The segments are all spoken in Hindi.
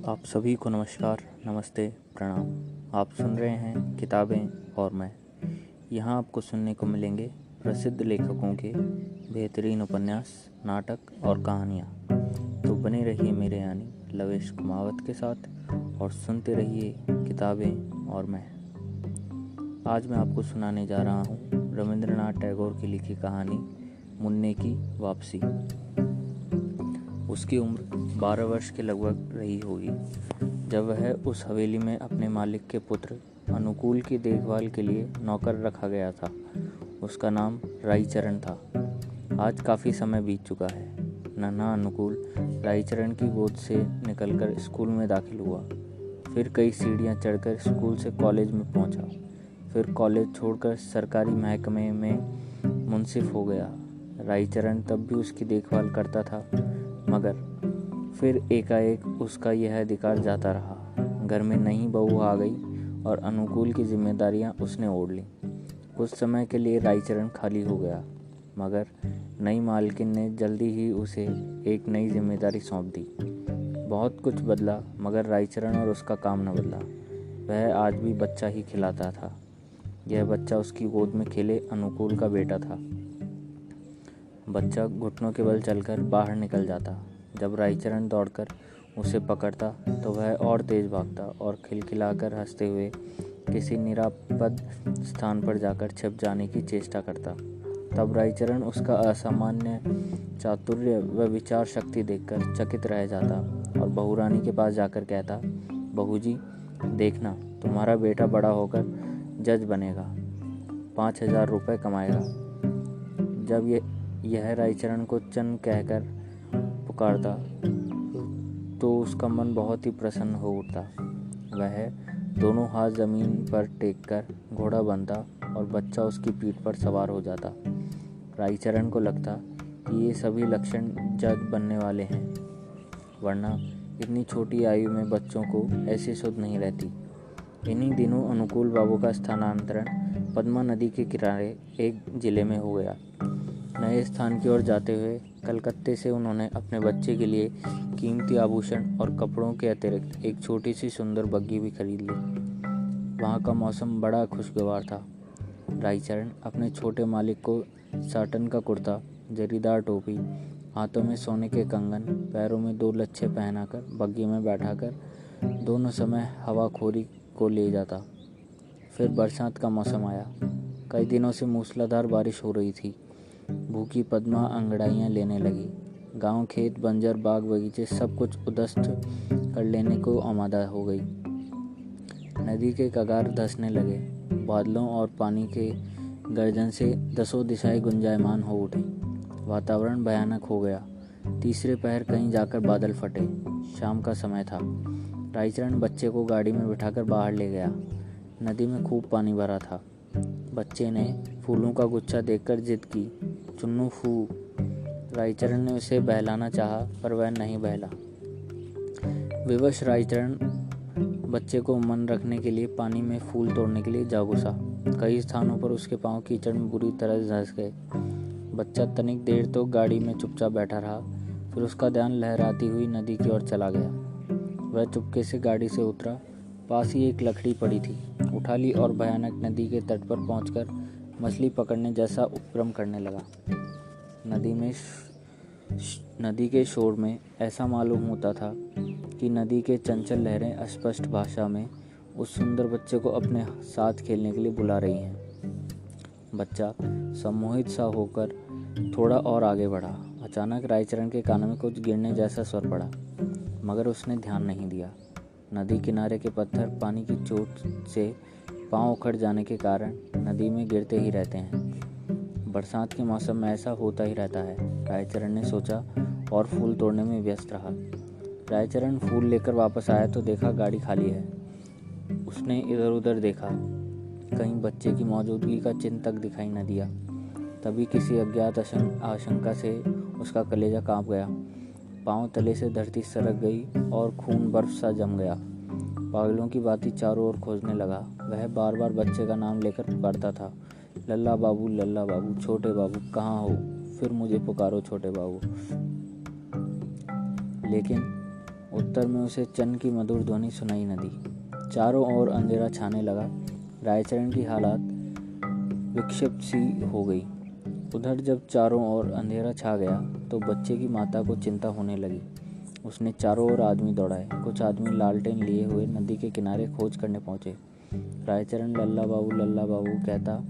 आप सभी को नमस्कार, नमस्ते, प्रणाम। आप सुन रहे हैं किताबें और मैं। यहाँ आपको सुनने को मिलेंगे प्रसिद्ध लेखकों के बेहतरीन उपन्यास, नाटक और कहानियाँ। तो बने रहिए मेरे यानी लवेश कुमावत के साथ और सुनते रहिए किताबें और मैं। आज मैं आपको सुनाने जा रहा हूँ रविंद्रनाथ टैगोर की लिखी कहानी मुन्ने की वापसी। उसकी उम्र 12 वर्ष के लगभग रही होगी जब वह उस हवेली में अपने मालिक के पुत्र अनुकूल की देखभाल के लिए नौकर रखा गया था। उसका नाम राईचरण था। आज काफ़ी समय बीत चुका है। नन्हा अनुकूल राईचरण की गोद से निकलकर स्कूल में दाखिल हुआ, फिर कई सीढ़ियाँ चढ़कर स्कूल से कॉलेज में पहुँचा, फिर कॉलेज छोड़कर सरकारी महकमे में मुंसिफ हो गया। राईचरण तब भी उसकी देखभाल करता था, मगर फिर एकाएक उसका यह अधिकार जाता रहा। घर में नई बहू आ गई और अनुकूल की जिम्मेदारियां उसने ओढ़ लीं। कुछ समय के लिए राईचरण खाली हो गया, मगर नई मालकिन ने जल्दी ही उसे एक नई जिम्मेदारी सौंप दी। बहुत कुछ बदला, मगर राईचरण और उसका काम न बदला। वह आज भी बच्चा ही खिलाता था। यह बच्चा उसकी गोद में खेले अनुकूल का बेटा था। बच्चा घुटनों के बल चलकर बाहर निकल जाता। जब राईचरण दौड़कर उसे पकड़ता तो वह और तेज भागता और खिलखिलाकर हंसते हुए किसी निरापद स्थान पर जाकर छिप जाने की चेष्टा करता। तब राईचरण उसका असामान्य चातुर्य व विचार शक्ति देखकर चकित रह जाता और बहुरानी के पास जाकर कहता, बहू जी, देखना, तुम्हारा बेटा बड़ा होकर जज बनेगा, 5,000 रुपये कमाएगा। जब यह राईचरण को चंद कहकर पुकारता तो उसका मन बहुत ही प्रसन्न हो उठता। वह दोनों हाथ जमीन पर टेककर घोड़ा बनता और बच्चा उसकी पीठ पर सवार हो जाता। राईचरण को लगता कि ये सभी लक्षण जज बनने वाले हैं, वरना इतनी छोटी आयु में बच्चों को ऐसी सुध नहीं रहती। इन्हीं दिनों अनुकूल बाबू का स्थानांतरण पद्मा नदी के किनारे एक जिले में हो गया। नए स्थान की ओर जाते हुए कलकत्ते से उन्होंने अपने बच्चे के लिए कीमती आभूषण और कपड़ों के अतिरिक्त एक छोटी सी सुंदर बग्घी भी खरीद ली। वहाँ का मौसम बड़ा खुशगवार था। राईचरण अपने छोटे मालिक को साटन का कुर्ता, जरीदार टोपी, हाथों में सोने के कंगन, पैरों में 2 लच्छे पहनाकर बग्घी में बैठाकर दोनों समय हवाखोरी को ले जाता। फिर बरसात का मौसम आया। कई दिनों से मूसलाधार बारिश हो रही थी। भूखी पद्मा अंगड़ाइयाँ लेने लगी। गांव, खेत, बंजर, बाग, बगीचे सब कुछ उद्ध्वस्त कर लेने को आमादा हो गई। नदी के कगार धंसने लगे। बादलों और पानी के गर्जन से दसों दिशाएं गुंजायमान हो उठी। वातावरण भयानक हो गया। तीसरे पहर कहीं जाकर बादल फटे। शाम का समय था। राईचरण बच्चे को गाड़ी में बिठाकर बाहर ले गया। नदी में खूब पानी भरा था। बच्चे ने फूलों का गुच्छा देखकर जिद की, चुन्नू फू। राईचरण ने उसे बहलाना चाहा, पर वह नहीं बहला। विवश राईचरण बच्चे को मन रखने के लिए पानी में फूल तोड़ने के लिए जा घुसा। कई स्थानों पर उसके पांव कीचड़ में बुरी तरह धंस गए। बच्चा तनिक देर तो गाड़ी में चुपचाप बैठा रहा, फिर उसका ध्यान लहराती हुई नदी की ओर चला गया। वह चुपके से गाड़ी से उतरा। पास ही एक लकड़ी पड़ी थी, उठा ली और भयानक नदी के तट पर पहुंचकर मछली पकड़ने जैसा उपक्रम करने लगा। नदी के शोर में ऐसा मालूम होता था कि नदी के चंचल लहरें अस्पष्ट भाषा में उस सुंदर बच्चे को अपने साथ खेलने के लिए बुला रही हैं। बच्चा सम्मोहित सा होकर थोड़ा और आगे बढ़ा। अचानक राईचरण के कानों में कुछ गिरने जैसा स्वर पड़ा, मगर उसने ध्यान नहीं दिया। नदी किनारे के पत्थर पानी की चोट से पांव उखड़ जाने के कारण नदी में गिरते ही रहते हैं। बरसात के मौसम में ऐसा होता ही रहता है, राईचरण ने सोचा और फूल तोड़ने में व्यस्त रहा। राईचरण फूल लेकर वापस आया तो देखा गाड़ी खाली है। उसने इधर उधर देखा, कहीं बच्चे की मौजूदगी का चिन्ह तक दिखाई न दिया। तभी किसी अज्ञात आशंका से उसका कलेजा कांप गया। पांव तले से धरती सरक गई और खून बर्फ सा जम गया। पागलों की भांति चारों ओर खोजने लगा। वह बार बार बच्चे का नाम लेकर पुकारता था, लल्ला बाबू, छोटे बाबू, कहाँ हो? फिर मुझे पुकारो छोटे बाबू। लेकिन उत्तर में उसे चंद की मधुर ध्वनि सुनाई न दी। चारों ओर अंधेरा छाने लगा। रायचरण की हालत विक्षिप्त सी हो गई। उधर जब चारों ओर अंधेरा छा गया तो बच्चे की माता को चिंता होने लगी। उसने चारों ओर आदमी दौड़ाए। कुछ आदमी लालटेन लिए हुए नदी के किनारे खोज करने पहुंचे। रायचरण लल्ला बाबू कहता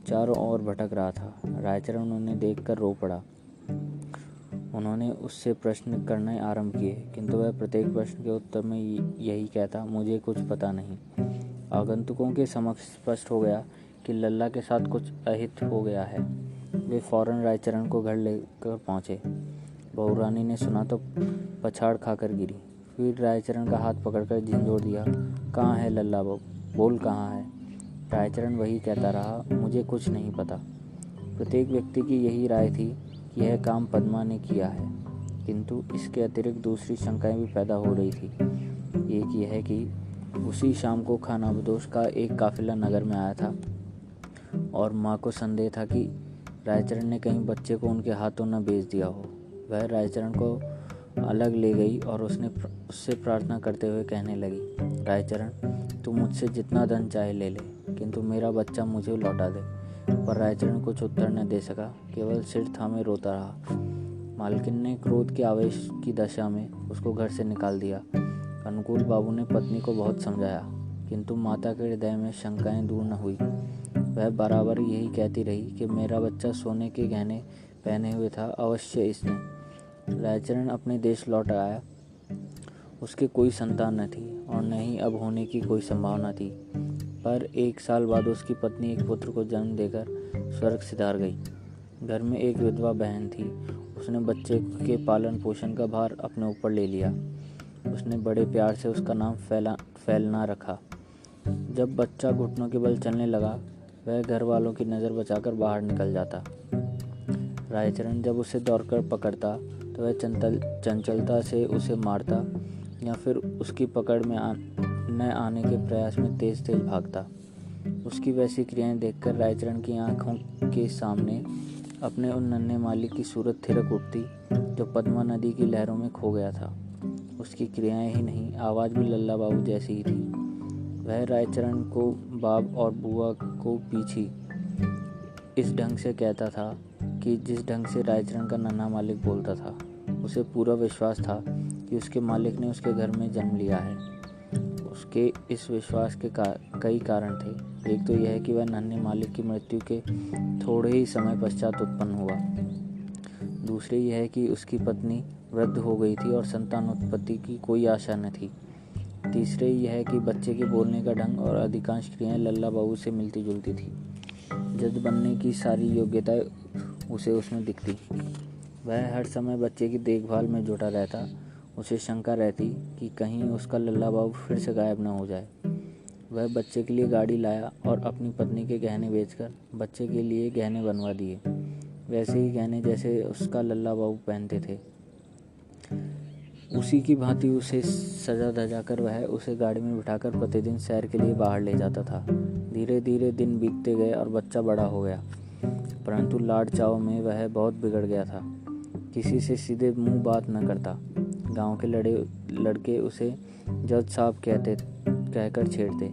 चारों ओर भटक रहा था। रायचरण उन्हें देखकर रो पड़ा। उन्होंने उससे प्रश्न करने आरंभ किए, किंतु वह प्रत्येक प्रश्न के उत्तर में यही कहता, मुझे कुछ पता नहीं। आगंतुकों के समक्ष स्पष्ट हो गया कि लल्ला के साथ कुछ अहित हो गया है। वे फौरन रायचरण को घर लेकर पहुंचे। बहुरानी ने सुना तो पछाड़ खाकर गिरी। फिर रायचरण का हाथ पकड़कर झिंझोड़ दिया, कहाँ है लल्ला बाबू, बोल कहाँ है। रायचरण वही कहता रहा, मुझे कुछ नहीं पता। प्रत्येक व्यक्ति की यही राय थी कि यह काम पद्मा ने किया है, किंतु इसके अतिरिक्त दूसरी शंकाएं भी पैदा हो रही थी। एक यह कि उसी शाम को खानाबदोश का एक काफिला नगर में आया था और माँ को संदेह था कि रायचरण ने कहीं बच्चे को उनके हाथों न बेच दिया हो। वह रायचरण को अलग ले गई और उससे प्रार्थना करते हुए कहने लगी, रायचरण, तू मुझसे जितना धन चाहे ले ले, किंतु मेरा बच्चा मुझे लौटा दे। पर रायचरण कुछ उत्तर न दे सका, केवल सिर थामे रोता रहा। मालकिन ने क्रोध के आवेश की दशा में उसको घर से निकाल दिया। अनुकूल बाबू ने पत्नी को बहुत समझाया, किंतु माता के हृदय में शंकाएं दूर न हुई। वह बराबर यही कहती रही कि मेरा बच्चा सोने के गहने पहने हुए था, अवश्य इसने। रायचरण अपने देश लौट आया। उसके कोई संतान न थी और न ही अब होने की कोई संभावना थी। पर 1 साल बाद उसकी पत्नी एक पुत्र को जन्म देकर स्वर्ग सिधार गई। घर में एक विधवा बहन थी। उसने बच्चे के पालन पोषण का भार अपने ऊपर ले लिया। उसने बड़े प्यार से उसका नाम फैलना रखा। जब बच्चा घुटनों के बल चलने लगा, वह घर वालों की नज़र बचाकर बाहर निकल जाता। रायचरण जब उसे दौड़कर पकड़ता तो वह चंचलता से उसे मारता या फिर उसकी पकड़ में न आने के प्रयास में तेज तेज भागता। उसकी वैसी क्रियाएं देखकर रायचरण की आंखों के सामने अपने उन नन्हे मालिक की सूरत थिरक उठती जो पद्मा नदी की लहरों में खो गया था। उसकी क्रियाएं ही नहीं, आवाज़ भी लल्ला बाबू जैसी ही थी। वह रायचरण को बाप और बुआ को पीछी इस ढंग से कहता था कि जिस ढंग से रायचरण का नन्हा मालिक बोलता था। उसे पूरा विश्वास था कि उसके मालिक ने उसके घर में जन्म लिया है। उसके इस विश्वास के कई कारण थे। एक तो यह कि वह नन्हे मालिक की मृत्यु के थोड़े ही समय पश्चात उत्पन्न हुआ। दूसरी यह कि उसकी पत्नी वृद्ध हो गई थी और संतान उत्पत्ति की कोई आशा न थी। तीसरे यह कि बच्चे के बोलने का ढंग और अधिकांश क्रियाएं लल्ला बाबू से मिलती जुलती थी। जज बनने की सारी योग्यता उसे उसमें दिखती। वह हर समय बच्चे की देखभाल में जुटा रहता। उसे शंका रहती कि कहीं उसका लल्ला बाबू फिर से गायब न हो जाए। वह बच्चे के लिए गाड़ी लाया और अपनी पत्नी के गहने बेचकर बच्चे के लिए गहने बनवा दिए, वैसे ही गहने जैसे उसका लल्ला बाबू पहनते थे। उसी की भांति उसे सजा धजा कर वह उसे गाड़ी में बिठाकर प्रतिदिन सैर के लिए बाहर ले जाता था। धीरे धीरे दिन बीतते गए और बच्चा बड़ा हो गया, परंतु लाड चाव में वह बहुत बिगड़ गया था। किसी से सीधे मुंह बात न करता। गांव के लड़के उसे जज साहब कहकर छेड़ते।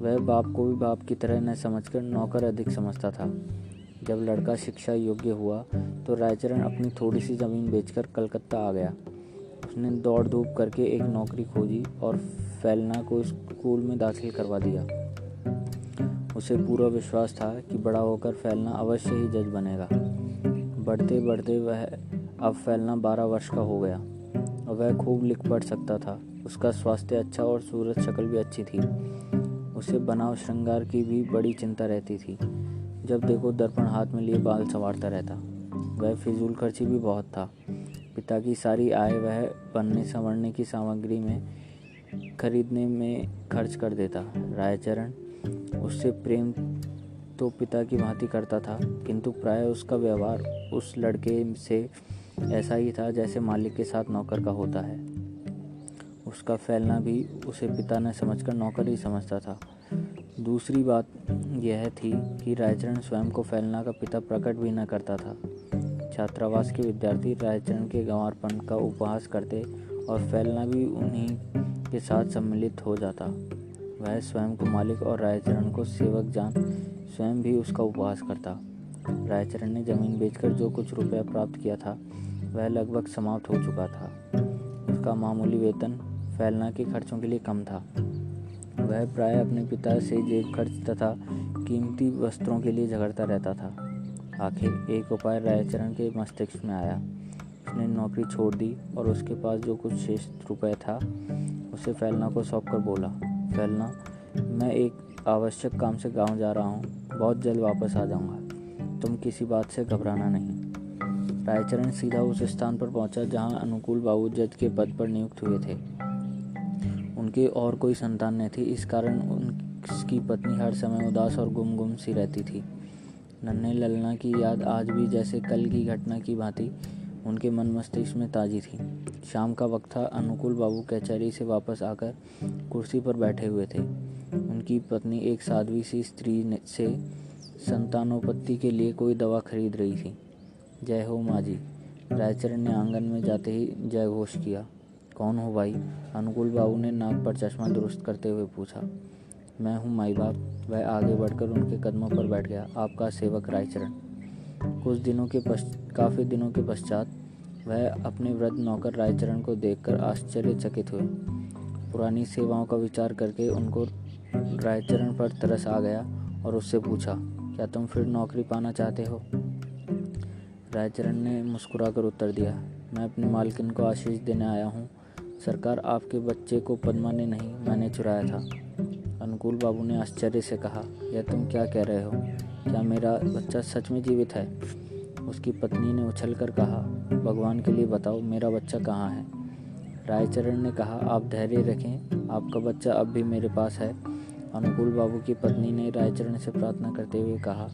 वह बाप को भी बाप की तरह न समझकर नौकर अधिक समझता था। जब लड़का शिक्षा योग्य हुआ तो रायचरण अपनी थोड़ी सी ज़मीन बेचकर कलकत्ता आ गया। उसने दौड़ धूप करके एक नौकरी खोजी और फैलना को स्कूल में दाखिल करवा दिया। उसे पूरा विश्वास था कि बड़ा होकर फैलना अवश्य ही जज बनेगा। बढ़ते बढ़ते वह अब फैलना 12 वर्ष का हो गया और वह खूब लिख पढ़ सकता था। उसका स्वास्थ्य अच्छा और सूरत शक्ल भी अच्छी थी। उसे बनाव श्रृंगार की भी बड़ी चिंता रहती थी। जब देखो दर्पण हाथ में लिए बाल संवारता रहता। वह फिजूल खर्ची भी बहुत था। पिता की सारी आय वह बनने संवरने की सामग्री में खरीदने में खर्च कर देता। रायचरण उससे प्रेम तो पिता की भांति करता था, किंतु प्रायः उसका व्यवहार उस लड़के से ऐसा ही था जैसे मालिक के साथ नौकर का होता है। उसका फैलना भी उसे पिता न समझकर नौकर ही समझता था। दूसरी बात यह थी कि रायचरण स्वयं को फैलना का पिता प्रकट भी न करता था। छात्रावास के विद्यार्थी रायचरण के गंवारपन का उपहास करते और फैलना भी उन्हीं के साथ सम्मिलित हो जाता। वह स्वयं को मालिक और रायचरण को सेवक जान स्वयं भी उसका उपवास करता। रायचरण ने जमीन बेचकर जो कुछ रुपया प्राप्त किया था वह लगभग समाप्त हो चुका था। उसका मामूली वेतन फैलना के खर्चों के लिए कम था। वह प्राय अपने पिता से जेब खर्च तथा कीमती वस्त्रों के लिए झगड़ता रहता था। आखिर एक उपाय रायचरण के मस्तिष्क में आया। उसने नौकरी छोड़ दी और उसके पास जो कुछ शेष रुपये था उसे फैलना को सौंप कर बोला, फैलना, मैं एक आवश्यक काम से गांव जा रहा हूँ, बहुत जल्द वापस आ जाऊँगा, तुम किसी बात से घबराना नहीं। रायचरण सीधा उस स्थान पर पहुंचा जहां अनुकूल बाबू जज के पद पर नियुक्त हुए थे। उनके और कोई संतान नहीं थी, इस कारण उसकी पत्नी हर समय उदास और गुम सी रहती थी। नन्हे ललना की याद आज भी जैसे कल की घटना की भांति उनके मन मस्तिष्क में ताज़ी थी। शाम का वक्त था। अनुकूल बाबू कचहरी से वापस आकर कुर्सी पर बैठे हुए थे। उनकी पत्नी एक साध्वी सी स्त्री से संतानोत्पत्ति के लिए कोई दवा खरीद रही थी। जय हो माँ जी। रायचरण ने आंगन में जाते ही जय घोष किया। कौन हो भाई? अनुकूल बाबू ने नाक पर चश्मा दुरुस्त करते हुए पूछा। मैं हूँ माई बाप। वह आगे बढ़कर उनके कदमों पर बैठ गया। आपका सेवक रायचरण। काफ़ी दिनों के पश्चात वह अपने वृद्ध नौकर रायचरण को देखकर आश्चर्यचकित हुए। पुरानी सेवाओं का विचार करके उनको रायचरण पर तरस आ गया और उससे पूछा, क्या तुम फिर नौकरी पाना चाहते हो? रायचरण ने मुस्कुराकर उत्तर दिया, मैं अपनी मालकिन को आशीष देने आया हूँ। सरकार, आपके बच्चे को पद्मा ने नहीं, मैंने चुराया था। अनुकूल बाबू ने आश्चर्य से कहा, यह तुम क्या कह रहे हो? क्या मेरा बच्चा सच में जीवित है? उसकी पत्नी ने उछलकर कहा, भगवान के लिए बताओ, मेरा बच्चा कहाँ है? रायचरण ने कहा, आप धैर्य रखें, आपका बच्चा अब भी मेरे पास है। अनुकूल बाबू की पत्नी ने रायचरण से प्रार्थना करते हुए कहा,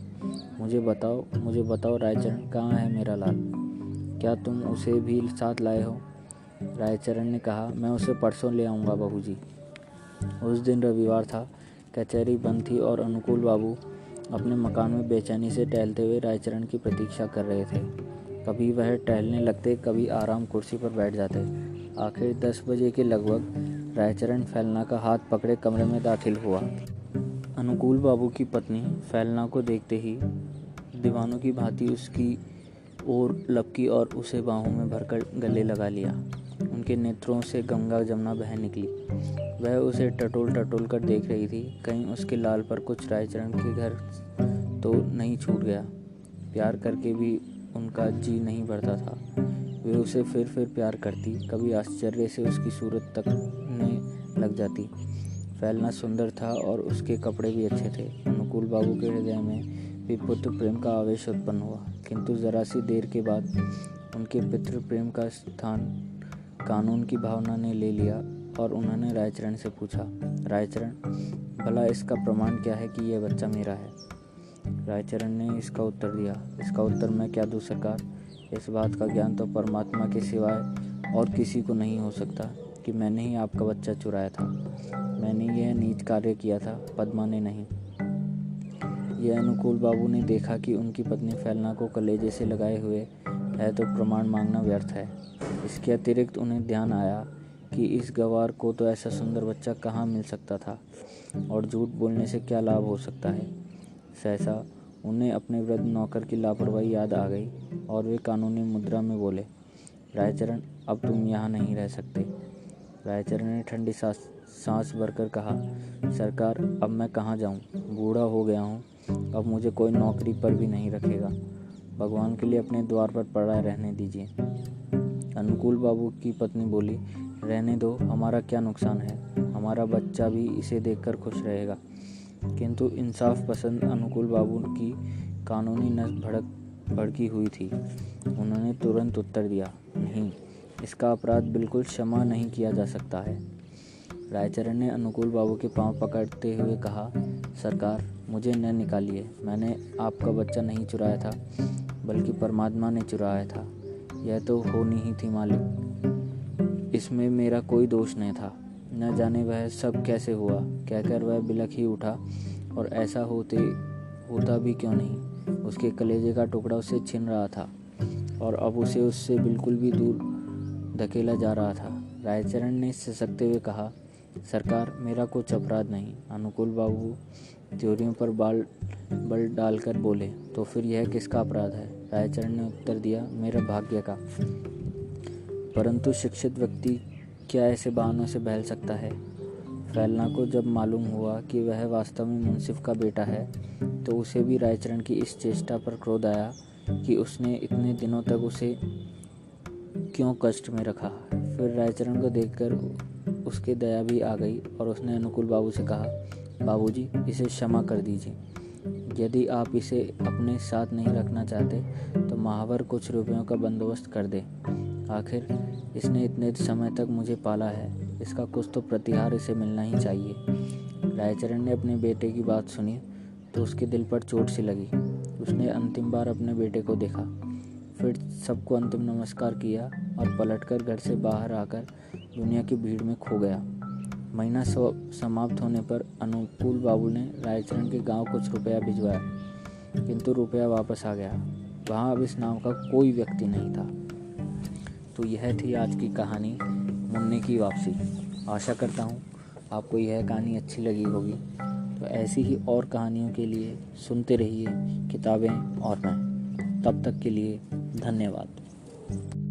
मुझे बताओ रायचरण, कहाँ है मेरा लाल? क्या तुम उसे भी साथ लाए हो? रायचरण ने कहा, मैं उसे परसों ले आऊँगा बहू जी। उस दिन रविवार था। कचहरी बंद थी और अनुकूल बाबू अपने मकान में बेचैनी से टहलते हुए रायचरण की प्रतीक्षा कर रहे थे। कभी वह टहलने लगते, कभी आराम कुर्सी पर बैठ जाते। आखिर 10 बजे के लगभग रायचरण फैलना का हाथ पकड़े कमरे में दाखिल हुआ। अनुकूल बाबू की पत्नी फैलना को देखते ही दीवानों की भांति उसकी ओर लपकी और उसे बाहों में भरकर गले लगा लिया। उनके नेत्रों से गंगा जमुना बह निकली। वह उसे टटोल कर देख रही थी, कहीं उसके लाल पर कुछ रायचरण के घर तो नहीं छूट गया। प्यार करके भी उनका जी नहीं भरता था। वे उसे फिर प्यार करती, कभी आश्चर्य से उसकी सूरत तकने लग जाती। फैलना सुंदर था और उसके कपड़े भी अच्छे थे। अनुकूल बाबू के हृदय में भी पुत्र प्रेम का आवेश उत्पन्न हुआ, किंतु जरा सी देर के बाद उनके पितृ प्रेम का स्थान कानून की भावना ने ले लिया और उन्होंने रायचरण से पूछा, रायचरण, भला इसका प्रमाण क्या है कि यह बच्चा मेरा है? रायचरण ने इसका उत्तर दिया, इसका उत्तर मैं क्या दूं सरकार? इस बात का ज्ञान तो परमात्मा के सिवाय और किसी को नहीं हो सकता कि मैंने ही आपका बच्चा चुराया था। मैंने यह नीच कार्य किया था, पद्मा ने नहीं। यह अनुकूल बाबू ने देखा कि उनकी पत्नी फैलना को कलेजे से लगाए हुए है तो प्रमाण मांगना व्यर्थ है। इसके अतिरिक्त उन्हें ध्यान आया कि इस गंवार को तो ऐसा सुंदर बच्चा कहाँ मिल सकता था और झूठ बोलने से क्या लाभ हो सकता है। सहसा उन्हें अपने वृद्ध नौकर की लापरवाही याद आ गई और वे कानूनी मुद्रा में बोले, रायचरण, अब तुम यहाँ नहीं रह सकते। रायचरण ने ठंडी सांस भरकर कहा, सरकार, अब मैं कहाँ जाऊँ? बूढ़ा हो गया हूँ, अब मुझे कोई नौकरी पर भी नहीं रखेगा। भगवान के लिए अपने द्वार पर पड़ा रहने दीजिए। अनुकूल बाबू की पत्नी बोली, रहने दो, हमारा क्या नुकसान है, हमारा बच्चा भी इसे देखकर खुश रहेगा। किंतु इंसाफ पसंद अनुकूल बाबू की कानूनी नस भड़की हुई थी। उन्होंने तुरंत उत्तर दिया, नहीं, इसका अपराध बिल्कुल क्षमा नहीं किया जा सकता है। रायचरण ने अनुकूल बाबू के पांव पकड़ते हुए कहा, सरकार, मुझे न निकालिए, मैंने आपका बच्चा नहीं चुराया था, बल्कि परमात्मा ने चुराया था। यह तो होनी ही थी मालिक, इसमें मेरा कोई दोष नहीं था। न जाने वह सब कैसे हुआ, कहकर वह बिलख ही उठा, और ऐसा होता भी क्यों नहीं। उसके कलेजे का टुकड़ा उसे छिन रहा था और अब उसे उससे बिल्कुल भी दूर धकेला जा रहा था। रायचरण ने सिसकते हुए कहा, सरकार, मेरा कुछ अपराध नहीं। अनुकूल बाबू त्योरियों पर बल डालकर बोले, तो फिर यह किसका अपराध है? रायचरण ने उत्तर दिया, मेरे भाग्य का। परंतु शिक्षित व्यक्ति क्या ऐसे बहानों से बहल सकता है? फैलना को जब मालूम हुआ कि वह वास्तव में मुंसिफ का बेटा है, तो उसे भी रायचरण की इस चेष्टा पर क्रोध आया कि उसने इतने दिनों तक उसे क्यों कष्ट में रखा। फिर रायचरण को देखकर उसके दया भी आ गई और उसने अनुकूल बाबू से कहा, बाबूजी, इसे क्षमा कर दीजिए। यदि आप इसे अपने साथ नहीं रखना चाहते तो महावर कुछ रुपयों का बंदोबस्त कर दे। आखिर इसने इतने समय तक मुझे पाला है, इसका कुछ तो प्रतिहार इसे मिलना ही चाहिए। रायचरण ने अपने बेटे की बात सुनी तो उसके दिल पर चोट सी लगी। उसने अंतिम बार अपने बेटे को देखा, फिर सबको अंतिम नमस्कार किया और पलटकर घर से बाहर आकर दुनिया की भीड़ में खो गया। महीना समाप्त होने पर अनुकूल बाबू ने रायचरण के गांव कुछ रुपया भिजवाया, किंतु रुपया वापस आ गया। वहां अब इस नाम का कोई व्यक्ति नहीं था। तो यह थी आज की कहानी, मुन्ने की वापसी। आशा करता हूँ आपको यह कहानी अच्छी लगी होगी। तो ऐसी ही और कहानियों के लिए सुनते रहिए किताबें और मैं। तब तक के लिए धन्यवाद।